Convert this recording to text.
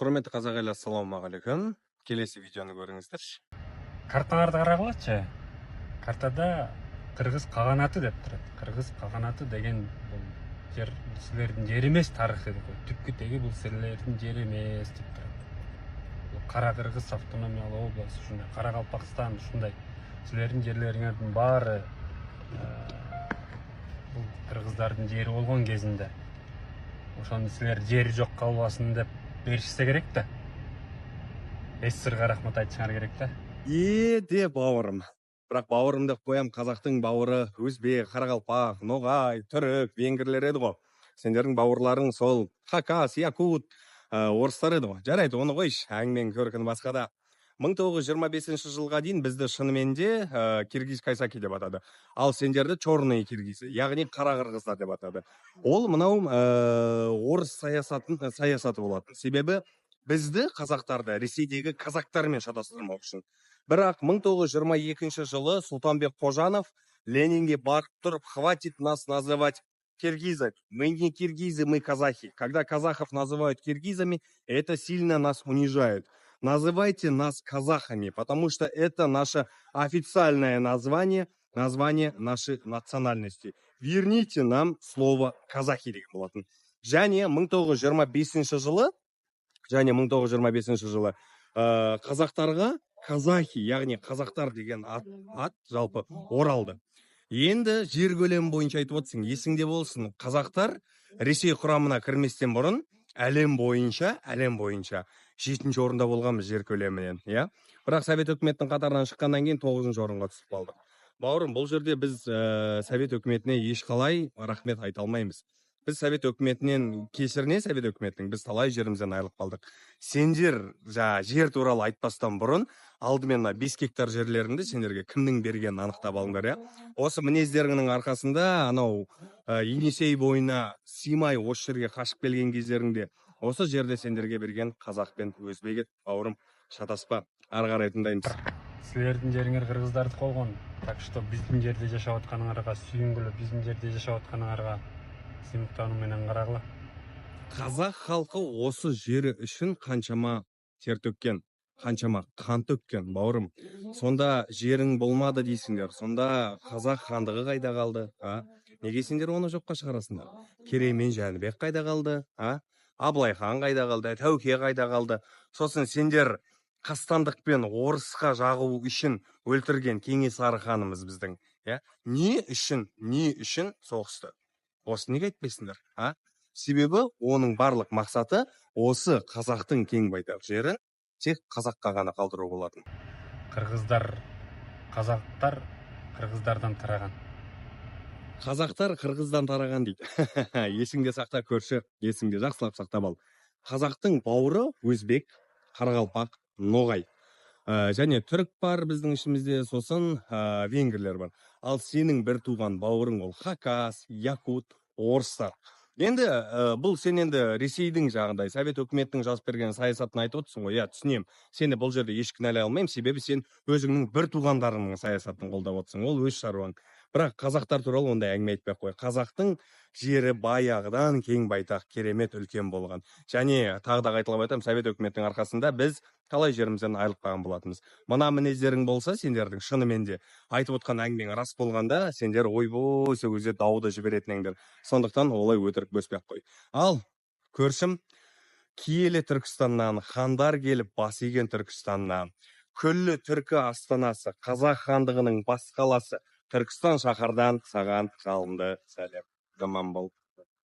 Құрметті қазақ елі, ассалаумағалейкум. Келесі видеоны көріңіздер. Карталарды қарағылачы. Картада Қырғыз қағанаты деп тұрады. Қырғыз қағанаты деген бұл жер сілердің жері емес, тарихы ғой. Түпкі тегі бұл сілердің жері емес деп тұрады. Бұл Қара Қырғыз автономиялы облысы, шундай Қарақалпақстан, шундай сілердің жерлеріңердің бары бұл қырғыздардың жері болған кезінде. Ошоны сілер жері жоқ қалбасын деп берішсе керек та. Сырға рахмат айтышыңар керек та. Де бауырым. Бірақ бауырым деп қоям, қазақтың бауыры өзбек, қарақалпақ, ноғай, түрік, венгрлер еді ғой. Сендердің бауырларың сол хакас, якут, орыстар еді ғой. Жарайды, оны қойш, әңгіменің көркін басқада. 1925 жылға дейін бізді шынымен де киргиз кайсаки деп атады. Ал сендерді черный киргиз, яғни қара қырғыздар деп атады. Ол мынау орыс саясаты болатын. Себебі бізді қазақтарды Ресейдегі казактармен шатастырмау үшін. Бірақ 1922 жылы Сұлтанбек Қожанов Ленинге барып тұрып, хватит нас называть киргизами. Мы не киргизы, мы казахи. Когда казахов называют киргизами, это сильно нас унижает. Называйте нас казахами, потому что это наше официальное название нашей национальности. Верните нам слово казахи деген болатын. Және 1925 жылы қазақтарға казахи, яғни қазақтар деген ат жалпы оралды. Енді жер көлемі бойынша айтып отырсың, есіңде болсын, қазақтар Ресей құрамына кірместен бұрын әлем бойынша 7-ші орында болғанбыз жер көлемінен, иә? Бірақ Совет өкіметінің қатарынан шыққаннан кейін 9-ші орынға түсіп қалдық. Бауырым, бұл жерде біз Совет өкіметіне ешқалай рахмет айта алмаймыз. Біз Совет өкіметінен, кесіріне Совет өкіметінің, біз талай жерімізден айырылып қалдық. Сендер жер туралы айтпастан бұрын, алдымен 5 гектар жерлеріңді сендерге кімнің бергенін анықтап алыңдар, иә? Осы мінездеріңнің арқасында, анау Енисей бойына сыймай осы жерге қашып келген кездеріңде, осы жерде сендерге берген қазақ пен өзбек еді. Бауырым, шатаспа, ары қарай тыңдаймыз. Сілердің жеріңер қырғыздарды қолған. Так что біздің жерде жашап отқаныңарға сүйінгілі, біздің жерде жашап отқаныңарға сыйлықтарыңменен қарағыла. Қазақ халқы осы жері үшін қаншама тер төккен, қаншама қан төккен, бауырым. Сонда жерің болмады дейсіңдер. Сонда қазақ хандығы қайда қалды? Неге сендер оны жоққа шығарасыңдар? Керей мен Жәнібек қайда қалды? Абылай хан қайда қалды? Тәуке қайда қалды? Сосын сендер қастандықпен орысқа жағу үшін өлтірген Кенесары ханымыз біздің, не үшін соғысты? Осы неге айтпайсыңдар? Себебі оның барлық мақсаты осы қазақтың кең байтақ жерін тек қазаққа ғана қалдыру болатын. Қазақтар қырғыздардан тараған. Қазақтар қырғыздан тараған дейді. Есіңде сақта көрші, есіңде жақсылап сақтап ал. Қазақтың бауыры өзбек, қарақалпақ, ноғай. Және түрік бар біздің ішімізде, сосын венгрлер бар. Ал сенің бір туған бауырың ол хакас, якут, орыстар. Енді бұл сен енді Ресейдің жағындай, Совет өкіметінің жазып берген саясатын айтып отырсың ғой, түсінем. Сені бұл жерде еш кінәлай алмаймын, себебі сен өзіңнің бір туғандарының саясатын қолдап отырсың, ол өз шаруаң. Бірақ қазақтар туралы ондай әңгіме айтпай қой. Қазақтың жері баяғыдан кең байтақ, керемет үлкен болған. Және тағы да қайталап айтамын, Совет өкіметінің арқасында біз талай жерімізден айырылып қалған болатынбыз. Мына мінездерің болса, сендердің шынымен де айтып отқан әңгімең рас болғанда, сендер ойбой сол кезде дауды жіберетініңдер. Сондықтан олай өтірік бөспек қой. Ал көршім, киелі Түркістаннан, хандар келіп бас иген Түркістаннан, күллі түркі астанасы, қазақ хандығының бас қаласы Түркістан шаһардан саған жалынды сәлем. Жаман бол.